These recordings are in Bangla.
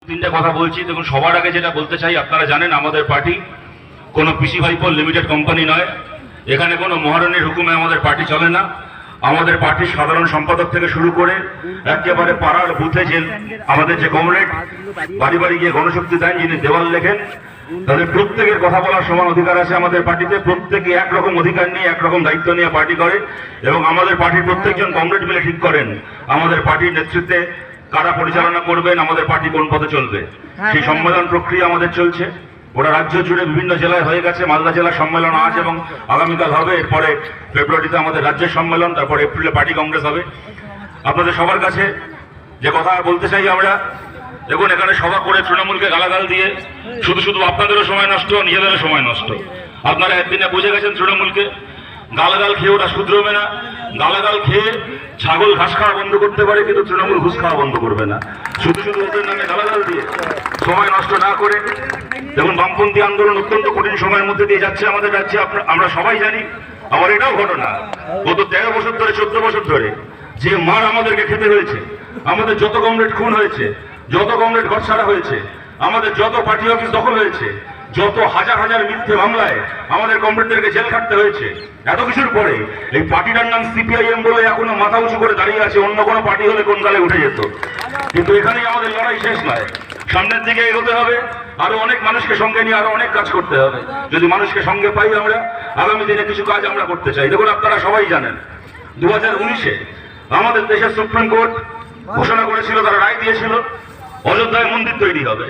তিনটা কথা বলছি। দেখুন, সবার আগে যেটা বলতে চাই, আপনারা জানেন আমাদের পার্টি কোনো পিসি ভাইপোর লিমিটেড কোম্পানি নয়। এখানে কোনো মহারণীর হুকুমে আমাদের পার্টি চলে না। আমাদের পার্টির সাধারণ সম্পাদক থেকে শুরু করে একেবারে পাড়ার বুথে যে আমাদের যে কমরেড বাড়ি বাড়ি গিয়ে গণশক্তি দেন, যিনি দেওয়াল লেখেন, তাদের প্রত্যেকের কথা বলার সমান অধিকার আছে আমাদের পার্টিতে। প্রত্যেকে একরকম অধিকার নিয়ে একরকম দায়িত্ব নিয়ে পার্টি করে এবং আমাদের পার্টির প্রত্যেকজন কমরেড মিলে ঠিক করেন আমাদের পার্টির নেতৃত্বে কারা পরিচালনা করবেন, আমাদের পার্টি কোন পথে চলবে। সেই সম্মেলন প্রক্রিয়া আমাদের চলছে, ওটা রাজ্য জুড়ে বিভিন্ন জেলায় হয়ে গেছে। মালদা জেলার সম্মেলন আজ এবং আগামীকাল হবে। এরপরে ফেব্রুয়ারিতে আমাদের রাজ্যের সম্মেলন, তারপর এপ্রিলে পার্টি কংগ্রেস হবে। আপনাদের সবার কাছে যে কথা বলতে চাই আমরা, দেখুন, এখানে সভা করে তৃণমূলকে গালাগাল দিয়ে শুধু শুধু আপনাদেরও সময় নষ্ট, নিজেদেরও সময় নষ্ট। আপনারা একদিনে বুঝে গেছেন তৃণমূলকে গালাগাল খেয়ে ওরা শুধরবে না। গালাগাল খেয়ে ছাগল ঘাস খাওয়া বন্ধ করতে পারে, কিন্তু তৃণমূল ঘুষ খাওয়া বন্ধ করবে না। শুধু শুধু ওদের নামে গালাগাল দিয়ে সময় নষ্ট না করে, দেখুন, বামপন্থী আন্দোলন অত্যন্ত কঠিন সময়ের মধ্যে দিয়ে যাচ্ছে আমাদের রাজ্যে, আমরা সবাই জানি। আবার এটাও ঘটনা, গত 13 বছর ধরে 14 বছর ধরে যে মার আমাদেরকে খেতে হয়েছে, আমাদের যত কমরেড খুন হয়েছে, যত কমরেড ঘর ছাড়া হয়েছে, আমাদের যত পার্টি অফিস দখল হয়েছে, যত হাজার হাজার মিথ্যে মামলায় আমাদের কমরেডদেরকে জেল খাটতে হয়েছে, এত কিছুর পরে এই পার্টিটার নাম সিপিআইএম বলে এখনো মাথা উঁচু করে দাঁড়িয়ে আছে। অন্য কোনো পার্টি হলে কোন কালে উঠে যেত। কিন্তু এখানেই আমাদের লড়াই শেষ নয়, সামনের দিকে এগোতে হবে। আরো অনেক মানুষকে সঙ্গে নিয়ে আরো অনেক কাজ করতে হবে। যদি মানুষকে সঙ্গে পাই আমরা, আগামী দিনে কিছু কাজ আমরা করতে চাই। দেখুন, আপনারা সবাই জানেন 2019-এ আমাদের দেশের সুপ্রিম কোর্ট ঘোষণা করেছিল, তারা রায় দিয়েছিল অযোধ্যায় মন্দির তৈরি হবে।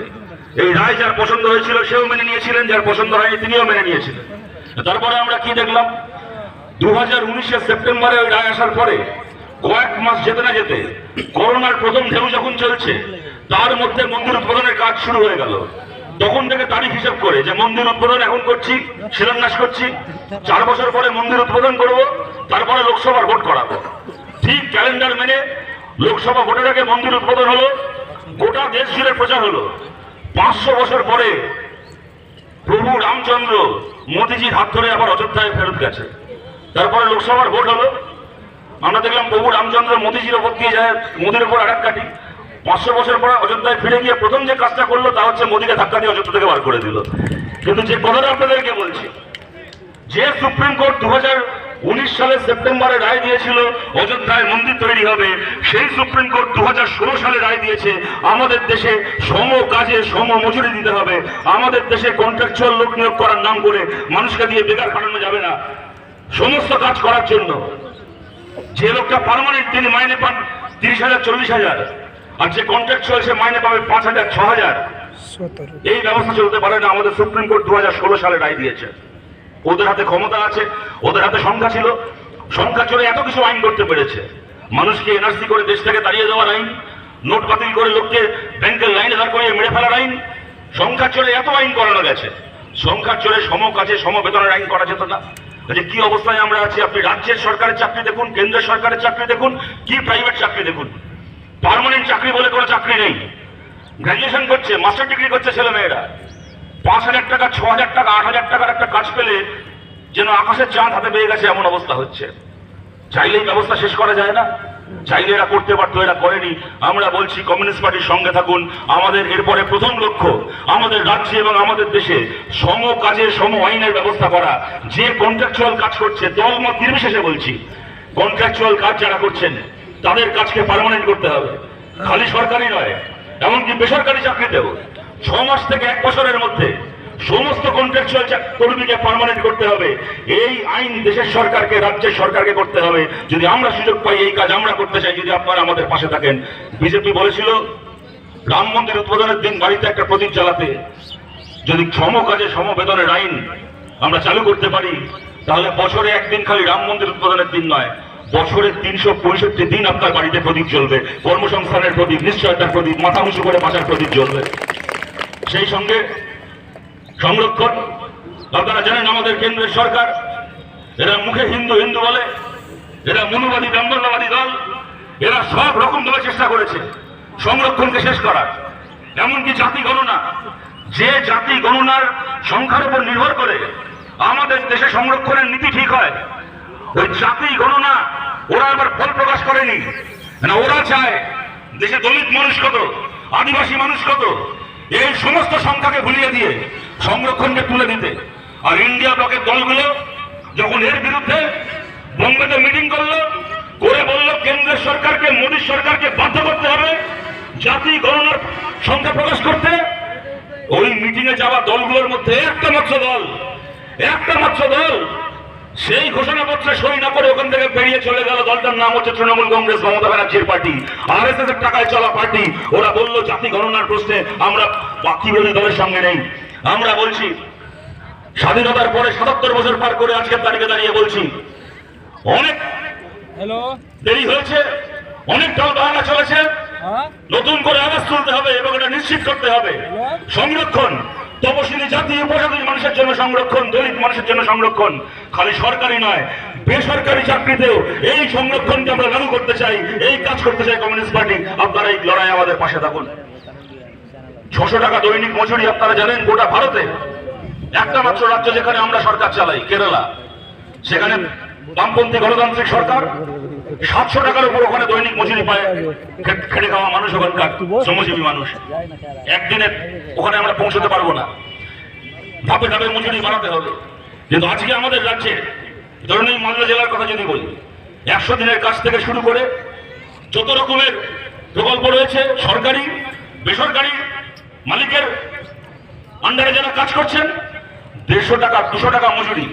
এই রায় যার পছন্দ হয়েছিল সেও মেনে নিয়েছিলেন, যার পছন্দ হয়নি তিনিও মেনে নিয়েছিলেন। তারপরে আমরা কি দেখলাম, 2019-এর সেপ্টেম্বরে ওই রায় আসার পরে কয়েক মাস যেতে না যেতে করোনার প্রথম ঢেউ যখন চলছে, তার মধ্যে মন্দির উদ্বোধনের কাজ শুরু হয়ে গেল। তখন থেকে তারিখ হিসাব করে যে মন্দির উদ্বোধন এখন করছি, শিলান্যাস করছি, 4 বছর পরে মন্দির উদ্বোধন করব, তারপরে লোকসভার ভোট করাবো। ঠিক ক্যালেন্ডার মেনে লোকসভা ভোটের আগে মন্দির উদ্বোধন হলো, গোটা দেশ জুড়ে প্রচার হলো। 500 বছর পরে প্রভু রামচন্দ্র মোদিজির হাত ধরে আবার অযোধ্যায় ফেরত গেছে। তারপরে লোকসভার ভোট হলো, আমরা দেখলাম প্রভু রামচন্দ্র মোদিজির ওপর দিয়ে যায়, মোদির ওপর আঘাত কাটি। 500 বছর পরে অযোধ্যায় ফিরে গিয়ে প্রথম যে কাজটা করলো তা হচ্ছে মোদিকে ধাক্কা দিয়ে অযোধ্যা থেকে বার করে দিল। কিন্তু যে কথাটা আপনাদেরকে বলছি, যে সুপ্রিম কোর্ট 2019 সালের সেপ্টেম্বরে রায় দিয়েছিল অযোধ্যায় মন্দির তৈরি হবে, সেই সুপ্রিম কোর্ট 2016 সালে রায় দিয়েছে আমাদের দেশে সম কাজে সম মজুরি দিতে হবে। আমাদের দেশে কন্ট্রাকচুয়াল লোক নিয়োগ করার নাম করে মানুষকে দিয়ে বেকার খাটানো যাবে না। সমস্ত কাজ করার জন্য যে লোকটা পার্মানেন্ট তিনি মাইনে পান 30,000 40,000, আর যে কন্ট্রাকচুয়াল সে মাইনে পাবে 5,000 6,000। এই ব্যবস্থা চলতে পারে না। আমাদের সুপ্রিম কোর্ট 2016 সালে রায় দিয়েছে। ওদের হাতে ক্ষমতা আছে, ওদের হাতে সংখ্যা ছিল, সংখ্যা চলে এত কিছু আইন করতে পেরেছে। মানুষকে এনআরসি করে দেশ থেকে তাড়িয়ে দেওয়ার আইন, নোট বাতিল করে লোককে ব্যাংকের লাইনে দাঁড় করিয়ে মেরে ফেলার আইন, সংখ্যা চলে এত আইন করানো গেছে। সংখ্যা চলে সম কাজে সম বেতনের আইন করা যেত না। যে কি অবস্থায় আমরা আছি, আপনি রাজ্যের সরকারের চাকরি দেখুন, কেন্দ্রের সরকারের চাকরি দেখুন, কি প্রাইভেট চাকরি দেখুন, পার্মানেন্ট চাকরি বলে কোনো চাকরি নেই। গ্রাজুয়েশন করছে, মাস্টার ডিগ্রি করছে ছেলে মেয়েরা, 5,000 টাকা 6,000 টাকা 8,000 টাকার একটা কাজ পেলে যেন আকাশের চাঁদ হাতে পেয়ে গেছে এমন অবস্থা হচ্ছে। চাইলেই ব্যবস্থা শেষ করা যায় না, চাইলে এরা করতে পারতো, এরা করেনি। আমরা বলছি কমিউনিস্ট পার্টির সঙ্গে থাকুন। আমাদের এরপরে প্রথম লক্ষ্য আমাদের রাজ্যে এবং আমাদের দেশে সম কাজে সম আইনের ব্যবস্থা করা। যে কন্ট্রাকচুয়াল কাজ করছে, দলমত নির্বিশেষে বলছি, কন্ট্রাকচুয়াল কাজ যারা করছেন তাদের কাজকে পার্মানেন্ট করতে হবে। খালি সরকারি নয়, এমনকি বেসরকারি চাকরিতেও 6 মাস থেকে 1 বছরের মধ্যে সমস্ত কন্ট্রাকচুয়াল কর্মীকে পার্মানেন্ট করতে হবে। এই আইন দেশের সরকারকে, রাজ্যের সরকারকে করতে হবে। যদি আমরা সুযোগ পাই এই কাজ আমরা করতে চাই, যদি আপনারা আমাদের পাশে থাকেন। বিজেপি বলেছিল রাম মন্দির উদ্বোধনের দিন বাড়িতে একটা প্রদীপ জ্বালাতে। যদি সম কাজে সম বেতনের আইন আমরা চালু করতে পারি, তাহলে বছরে একদিন খালি রাম মন্দির উদ্বোধনের দিন নয়, বছরের 365 দিন আপনার বাড়িতে প্রদীপ জ্বলবে। কর্মসংস্থানের প্রদীপ, নিশ্চয়তার প্রদীপ, মাথা উঁচু করে বাঁচার প্রদীপ জ্বলবে। সেই সঙ্গে সংরক্ষণ, আপনারা জানেন আমাদের কেন্দ্রের সরকার, এরা মুখে হিন্দু হিন্দু বলে, এরা মনুবাদী ব্রাহ্মণ্যবাদী দল, এরা সব রকম ভাবে চেষ্টা করেছে সংরক্ষণকে শেষ করার। এমনকি জাতি গণনা, যে জাতি গণনার সংখ্যার উপর নির্ভর করে আমাদের দেশে সংরক্ষণের নীতি ঠিক হয়, ওই জাতি গণনা ওরা আবার ফল প্রকাশ করেনি। ওরা চায় দেশে দলিত মানুষ কত, আদিবাসী মানুষ কত, এই সমস্ত সংখ্যাকে ভুলিয়ে দিয়ে সংরক্ষণকে তুলে দিতে। আর ইন্ডিয়া ব্লকের দলগুলো যখন এর বিরুদ্ধে বোম্বেতে মিটিং করলো, করে বলল কেন্দ্রের সরকারকে, মোদী সরকারকে বাধ্য করতে হবে জাতি গণনার সংখ্যা প্রকাশ করতে, ওই মিটিং এ যাওয়া দলগুলোর মধ্যে একটা মাত্র দল সেই ঘোষণাপত্রে সই না করে ওখান থেকে বেরিয়ে চলে গেল। দলটার নাম হচ্ছে তৃণমূল কংগ্রেস, মমতা ব্যানার্জির পার্টি, আরএসএস এর টাকায় চলা পার্টি। ওরা বলল জাতি গণনার প্রশ্নে আমরা বাকি বিরোধী দলের সঙ্গে নেই। আমরা বলছি স্বাধীনতার পরে ৭৭ বছর পার করে আজকের তারিখে দাঁড়িয়ে বলছি অনেক দেরি হয়েছে, অনেক দল বাহানা চলেছে, নতুন করে আওয়াজ তুলতে হবে এবং এটা নিশ্চিত করতে হবে সংরক্ষণ, তপশিলি জাতি উপজাতি মানুষের জন্য সংরক্ষণ, দলিত মানুষের জন্য সংরক্ষণ, খালি সরকারি নয় বেসরকারি চাকরিতেও এই সংরক্ষণকে আমরা লাগু করতে চাই, এই কাজ করতে চাই কমিউনিস্ট পার্টি। আপনারা এই লড়াই আমাদের পাশে থাকুন। ৬০০ টাকা দৈনিক মজুরি আপনারা জানেন গোটা ভারতে একটা মাত্র রাজ্য যেখানে আমরা সরকার চালাই, কেরালা, সেখানে বামপন্থী গণতান্ত্রিক সরকার ৭০০ টাকার উপর ওখানে দৈনিক মজুরি পায় খেটে খাওয়া মানুষ, ওখানকার শ্রমজীবী মানুষ। একদিনে ওখানে আমরা পৌঁছতে পারবো না, ধাপে ধাপে মজুরি বাড়াতে হবে। কিন্তু আজকে আমাদের রাজ্যে ধরুন এই মালদা জেলার কথা যদি বলি, ১০০ দিনের কাজ থেকে শুরু করে যত রকমের প্রকল্প রয়েছে, সরকারি বেসরকারি মালিকের আন্ডারে যারা কাজ করছেন, ১৫০ টাকা ২০০ টাকা মজুরি,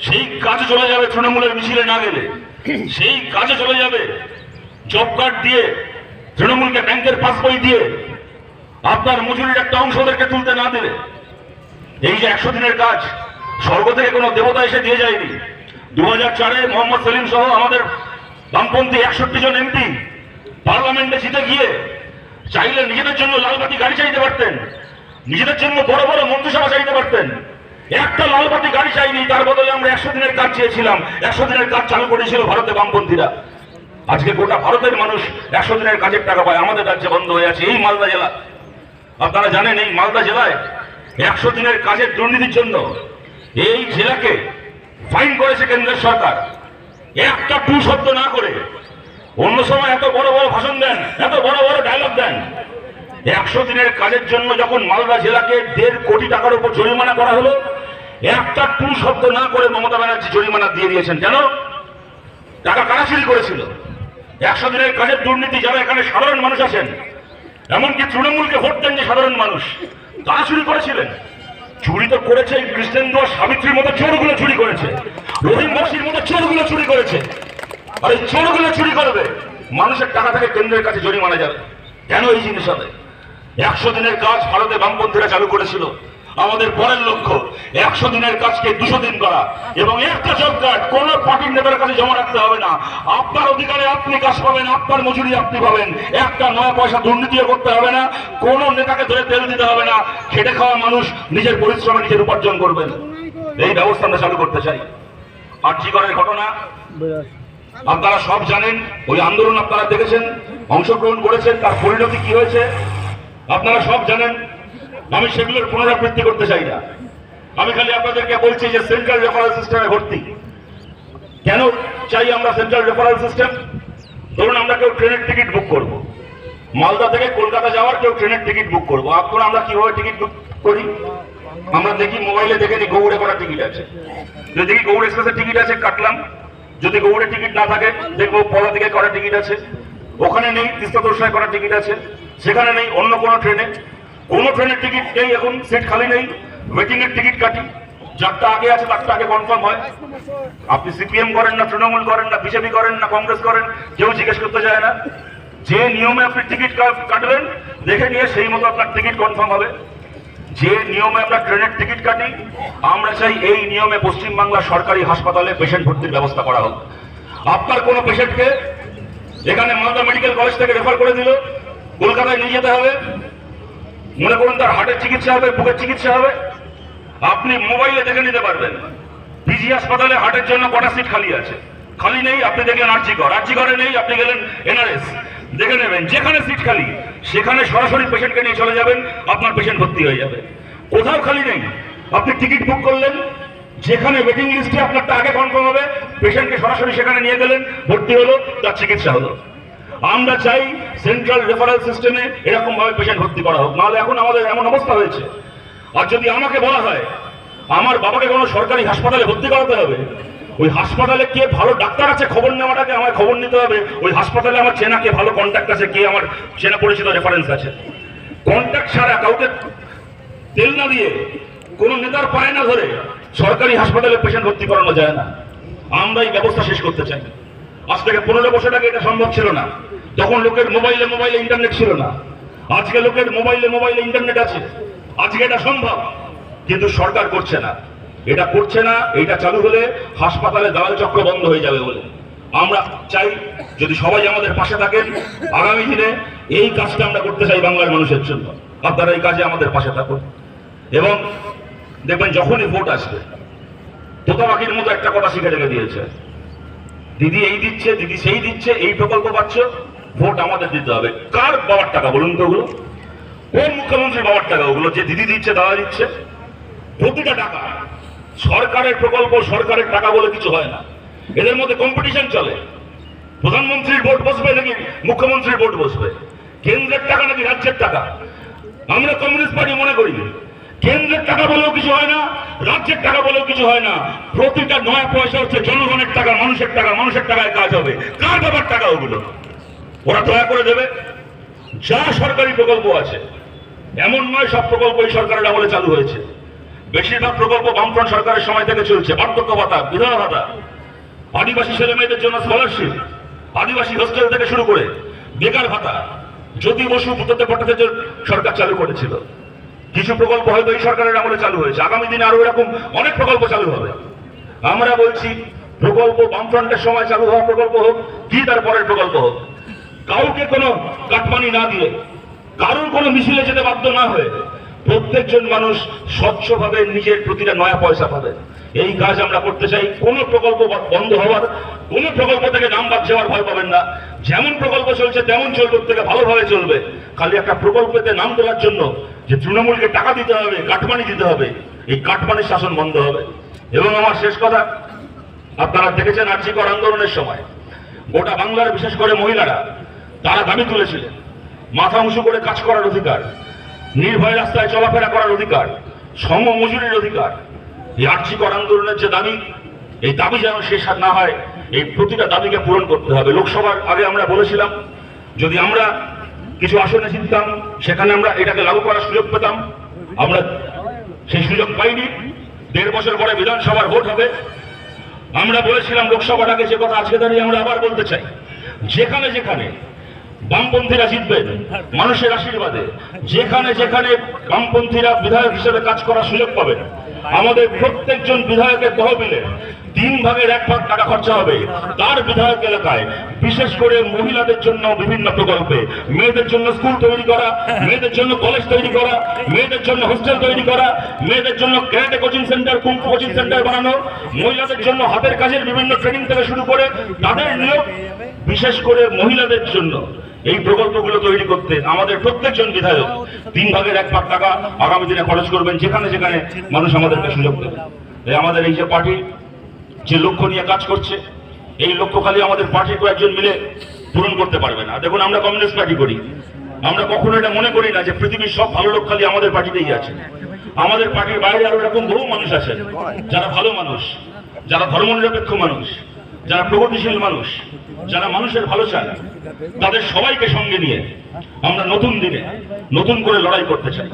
সেই কাজে চলে যাবে তৃণমূলের মিছিলে না গেলে, সেই কাজে চলে যাবে জব কার্ড দিয়ে, তৃণমূলকে ব্যাংকের পাসবই দিয়ে আপনার মজুরির একটা অংশ ওদেরকে তুলতে না দিলে। এই যে ১০০ দিনের কাজ স্বর্গ থেকে কোনো দেবতা এসে দিয়ে যায়নি। ২০০৪-এ মোহাম্মদ সেলিম সহ আমাদের বামপন্থী ৬১ জন এমপি পার্লামেন্টে জিতে গিয়ে চাইলে নিজেদের জন্য লালবাতি গাড়ি চাইতে পারতেন, নিজেদের জন্য বড় বড় মন্ত্রিসভা চাইতে পারতেন। একটা লালবাতি গাড়ি চাইনি, তার বদলে আমরা ১০০ দিনের কাজ চেয়েছিলাম। ১০০ দিনের কাজ চালু করেছিল ভারতে বামপন্থীরা। আজকে গোটা ভারতের মানুষ ১০০ দিনের কাজের টাকা পায়, আমাদের রাজ্যে বন্ধ হয়ে আছে। এই মালদা জেলা, আপনারা জানেন এই মালদা জেলায় ১০০ দিনের কাজের দুর্নীতির জন্য এই জেলাকে ফাইন করেছে কেন্দ্রের সরকার। একটা টু শব্দ না করে, অন্য সময় এত বড় বড় ভাষণ দেন, এত বড় বড় ডায়লগ দেন, ১০০ দিনের কাজের জন্য যখন মালদা জেলাকে ১.৫ কোটি টাকার উপর জরিমানা করা হলো, একটা টু শব্দ না করে মমতা ব্যানার্জি জরিমানা দিয়ে দিয়েছেন। কেন? টাকা কারাচুরি করেছিল। ১০০ দিনের কাজের দুর্নীতি, যারা এখানে সাধারণ মানুষ আছেন, এমনকি তৃণমূলকে ভোট দেন যে সাধারণ মানুষ, তারা চুরি করেছিলেন। চুরি তো করেছে কৃষ্ণেন্দু আর সাবিত্রীর মতো চোরগুলো চুরি করেছে, রহিম বক্সির মতো চোরগুলো চুরি করেছে। আর এই চোরগুলো চুরি করবে, মানুষের টাকা থেকে কেন্দ্রের কাছে জরিমানা যাবে। কেন এই জিনিস হবে? ১০০ দিনের কাজ ভারতে বামপন্থীরা চালু করেছিল। আমাদের পরের লক্ষ্য ১০০ দিনের কাজকে ২০০ দিন করা, এবং একটা জব কার্ড কোন পার্টির নেতার কাছে জমা রাখতে হবে না। আপনার অধিকারে আপনি কাজ পাবেন, আপনার মজুরি আপনি পাবেন। একটা ৯ পয়সা দুর্নীতিও করতে হবে না, কোন নেতাকে ধরে তেল দিতে হবে না। খেটে খাওয়া মানুষ নিজের পরিশ্রমে নিজের উপার্জন করবেন। এই ব্যবস্থা আমরা চালু করতে চাই। আরজিকরের ঘটনা আপনারা সব জানেন, ওই আন্দোলন আপনারা দেখেছেন, অংশগ্রহণ করেছেন, তার পরিণতি কি হয়েছে আপনারা সব জানেন। আমি সেগুলোর পুনরাবৃত্তি করতে চাই না। আমি খালি আপনাদেরকে বলছি যে সেন্ট্রাল রেফারেল সিস্টেমে ভর্তি কেন চাই আমরা। সেন্ট্রাল রেফারেল সিস্টেম, ধরুন আমরা কেউ ট্রেনের টিকিট বুক করব, মালদা থেকে কলকাতা যাওয়ার কেউ ট্রেনের টিকিট বুক করবো। এখন আমরা কিভাবে টিকিট বুক করি? আমরা দেখি মোবাইলে, দেখে নি গৌড়ে কটা টিকিট আছে, যদি দেখি গৌড় এক্সপ্রেসের টিকিট আছে কাটলাম, যদি গৌড়ে টিকিট না থাকে দেখবো পলা থেকে কটা টিকিট আছে, ওখানে নেই তিস্তা তোরসায় কটা টিকিট আছে, সেখানে নেই অন্য কোনো ট্রেনে। কোনো ট্রেনের টিকিট নেই, এখন সিট খালি নেই, ওয়েটিং এর টিকিট কাটি, যারটা আগে আছে তারটা আগে কনফার্ম হয়। আপনি সিপিএম করেন না, তৃণমূল করেন না, বিজেপি করেন না, কংগ্রেস করেন, কেউ জিজ্ঞেস করতে যায় না। যে নিয়মে আপনি টিকিট কাটবেন দেখে নিয়ে সেই মতো আপনার টিকিট কনফার্ম হবে। যে নিয়মে আমরা ট্রেনের টিকিট কাটি, আমরা চাই এই নিয়মে পশ্চিমবাংলা সরকারি হাসপাতালে পেশেন্ট ভর্তির ব্যবস্থা করা হোক। আপনার কোনো পেশেন্টকে এখানে মালদা মেডিকেল কলেজ থেকে রেফার করে দিল, কলকাতায় নিয়ে যেতে হবে, মনে করুন তার হার্টের চিকিৎসা হবে, বুকের চিকিৎসা হবে, আপনি মোবাইলে দেখে নিতে পারবেন পিজি হাসপাতালে হার্টের জন্য কটা সিট খালি আছে। খালি নেই, আপনি দেখলেন আরজিকরে নেই, আপনি গেলেন এনআরএস, দেখে নেবেন। যেখানে সিট খালি সেখানে সরাসরি পেশেন্টকে নিয়ে চলে যাবেন, আপনার পেশেন্ট ভর্তি হয়ে যাবে। কোথাও খালি নেই, আপনি টিকিট বুক করলেন, যেখানে ওয়েটিং লিস্টে আপনারটা আগে কনফার্ম হবে, পেশেন্টকে সরাসরি সেখানে নিয়ে গেলেন, ভর্তি হলো, তার চিকিৎসা হলো। আমরা চাই সেন্ট্রাল রেফারেল সিস্টেমে এরকম ভাবে পেশেন্ট ভর্তি করা হোক, নাহলে এখন আমাদের এমন অবস্থা হয়েছে। আর যদি আমাকে বলা হয় আমার বাবাকে কোনো সরকারি হাসপাতালে ভর্তি করাতে হবে, ওই হাসপাতালে কে ভালো ডাক্তার আছে খবর নেওয়াটাকে আমার খবর নিতে হবে, ওই হাসপাতালে আমার চেনা কে ভালো কন্ট্যাক্ট আছে, কে আমার চেনা পরিচিত রেফারেন্স আছে। কন্ট্যাক্ট ছাড়া কাউকে তেল না দিয়ে কোনো নেতার পায় না ধরে সরকারি হাসপাতালে পেশেন্ট ভর্তি করানো যায় না। আমরা এই ব্যবস্থা শেষ করতে চাই। আজ থেকে 15 বছর আগে এটা সম্ভব ছিল না, তখন লোকের মোবাইলে মোবাইলে ইন্টারনেট ছিল না। আজকে লোকের মোবাইলে মোবাইলে ইন্টারনেট আছে, আজকে এটা সম্ভব, কিন্তু সরকার করছে না। এটা করছে না, এটা চালু হলে হাসপাতালে দালাল চক্র বন্ধ হয়ে যাবে বলে আমরা চাই। যদি সবাই আমাদের পাশে থাকেন আগামী দিনে এই কাজটা আমরা করতে চাই বাংলার মানুষের জন্য, আপনারা এই কাজে আমাদের পাশে থাকুন। এবং দেখবেন যখনই ভোট আসবে তোতা পাখির মতো একটা কথা শিখে রেখে দিয়েছে, দিদি এই দিচ্ছে, দিদি সেই দিচ্ছে, এই প্রকল্প পাচ্ছ, ভোট আমাদের দিতে হবে। কার বাবার টাকা বলুন তো ওগুলো? কোন মুখ্যমন্ত্রীর বাবার টাকা ওগুলো যে দিদি দিচ্ছে দাদা দিচ্ছে? প্রতিটা টাকা সরকারের প্রকল্প, সরকারের টাকা বলে কিছু হয় না। এদের মধ্যে কম্পিটিশন চলে, প্রধানমন্ত্রীর ভোট বসবে নাকি মুখ্যমন্ত্রীর ভোট বসবে, কেন্দ্রের টাকা নাকি রাজ্যের টাকা। আমরা কমিউনিস্ট পার্টি মনে করি কেন্দ্রের টাকা বলেও কিছু হয় না, রাজ্যের টাকা বলেও কিছু হয় না, প্রতিটা 9 পয়সা হচ্ছে জনগণের টাকা, মানুষের টাকা, মানুষের টাকায় কাজ হবে। কার বাবার টাকা ওগুলো? ওরা দয়া করে দেবে। যা সরকারি প্রকল্প আছে, এমন নয় সব প্রকল্প এই সরকারের আমলে চালু হয়েছে, বেশিরভাগ প্রকল্প বামফ্রন্ট সরকারের সময় থেকে চলছে। বার্ধক্য ভাতা, বিধবা ভাতা, আদিবাসী ছেলে মেয়েদের জন্য স্কলারশিপ, আদিবাসী হোস্টেল থেকে শুরু করে বেকার ভাতা, জ্যোতি বসু বুদ্ধদেব ভট্টাচার্য সরকার চালু করেছিল। কিছু প্রকল্প হয়তো এই সরকারের আমলে চালু হয়েছে, আগামী দিনে আরো এরকম অনেক প্রকল্প চালু হবে। আমরা বলছি প্রকল্প বামফ্রন্টের সময় চালু হওয়া প্রকল্প হোক কি তার পরের প্রকল্প হোক, কাউকে কোনো কাটমানি না দিয়ে, কারোর কোনো মিছিলে যেতে বাধ্য না হয়ে প্রত্যেকজন মানুষ স্বচ্ছভাবে নিজের প্রতিটা 9 পয়সা পাবে। এই কাজ আমরা করতে চাই। কোন প্রকল্প বন্ধ হওয়ার, কোন প্রকল্প থেকে নাম বাদ যাওয়ার ভয় পাবেন না। যেমন প্রকল্প চলছে তেমন চলবে, থেকে ভালোভাবে চলবে। খালি একটা প্রকল্পতে নাম তোলার জন্য যে তৃণমূলকে টাকা দিতে হবে, কাটমানি দিতে হবে, এই কাটমানির শাসন বন্ধ হবে। এবং আমার শেষ কথা, আপনারা দেখেছেন আরজি কর আন্দোলনের সময় গোটা বাংলার বিশেষ করে মহিলারা তারা দাবি তুলেছিলেন মাথা উঁচু করে কাজ করার অধিকার, নির্ভয় রাস্তায় চলাফেরা করার অধিকার, সম মজুরির অধিকার। এই আরজি কর আন্দোলনের যে দাবি, এই দাবি যেন শেষ না হয়, এই প্রতিটা দাবিকে পূরণ করতে হবে। লোকসভার আগে আমরা বলেছিলাম যদি আমরা কিছু আসনে জিততাম সেখানে আমরা এটাকে লাগু করার সুযোগ পেতাম, আমরা সেই সুযোগ পাইনি। 1.5 বছর পরে বিধানসভার ভোট হবে। আমরা বলেছিলাম লোকসভার আগে যে কথা আজকে দাঁড়িয়ে আমরা আবার বলতে চাই, যেখানে যেখানে বামপন্থীরা জিতবেন মানুষের আশীর্বাদে, যেখানে যেখানে বামপন্থীরা বিধায়ক হিসেবে কাজ করার সুযোগ পাবেন, আমাদের প্রত্যেকজন বিধায়কের তহবিলে 3 ভাগের 1 ভাগ টাকা খরচা হবে তার বিধায়ক এলাকায়, বিশেষ করে মহিলাদের জন্য বিভিন্ন প্রকল্পে, মেয়েদের জন্য স্কুল তৈরি করা, মেয়েদের জন্য কলেজ তৈরি করা, মেয়েদের জন্য হোস্টেল তৈরি করা, মেয়েদের জন্য karate coaching centre, kung fu coaching centre বানানো, মহিলাদের জন্য হাতের কাজের বিভিন্ন ট্রেনিং থেকে শুরু করে তাদের নিয়োগ, বিশেষ করে মহিলাদের জন্য এই প্রকল্পগুলো তৈরি করতে আমাদের প্রত্যেকজন বিধায়ক 3 ভাগের 1 ভাগ টাকা আগামী দিনে খরচ করবেন, যেখানে যেখানে মানুষ আমাদেরকে সুযোগ দেবে। আমাদের এই যে পার্টি যে লক্ষ্য নিয়ে কাজ করছে, এই লক্ষ্য খালি আমাদের পার্টির কয়েকজন মিলে পূরণ করতে পারবে না। দেখুন আমরা কমিউনিস্ট পার্টি করি, আমরা কখনো এটা মনে করি না যে পৃথিবীর সব ভালো লোক খালি আমাদের পার্টিতেই আছে। আমাদের পার্টির বাইরে আরো এরকম বহু মানুষ আছেন যারা ভালো মানুষ, যারা ধর্মনিরপেক্ষ মানুষ, যারা প্রগতিশীল মানুষ, যারা মানুষের ভালো চায়। তাদের সবাইকে সঙ্গে নিয়ে আমরা নতুন দিনে নতুন করে লড়াই করতে চাই,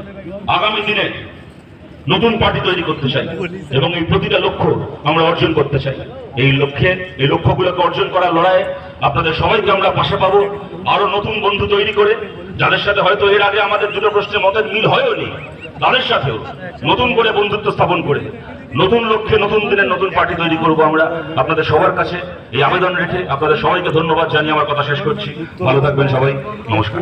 আগামী দিনে নতুন পার্টি তৈরি করতে চাই এবং এই প্রতিটা লক্ষ্য আমরা অর্জন করতে চাই। এই লক্ষ্যগুলোকে অর্জন করার লড়াইয়ে আপনাদের সবাইকে আমরা পাশে পাবো, আরো নতুন বন্ধু তৈরি করে, যাদের সাথে হয়তো এর আগে আমাদের দুটো প্রশ্নে মতের মিল হয়ওনি, তাদের সাথেও নতুন করে বন্ধুত্ব স্থাপন করে নতুন লক্ষ্যে নতুন দিনের নতুন পার্টি তৈরি করব। আমরা আপনাদের সবার কাছে এই আবেদন রেখে আপনাদের সবাইকে ধন্যবাদ জানিয়ে আমার কথা শেষ করছি। ভালো থাকবেন সবাই, নমস্কার।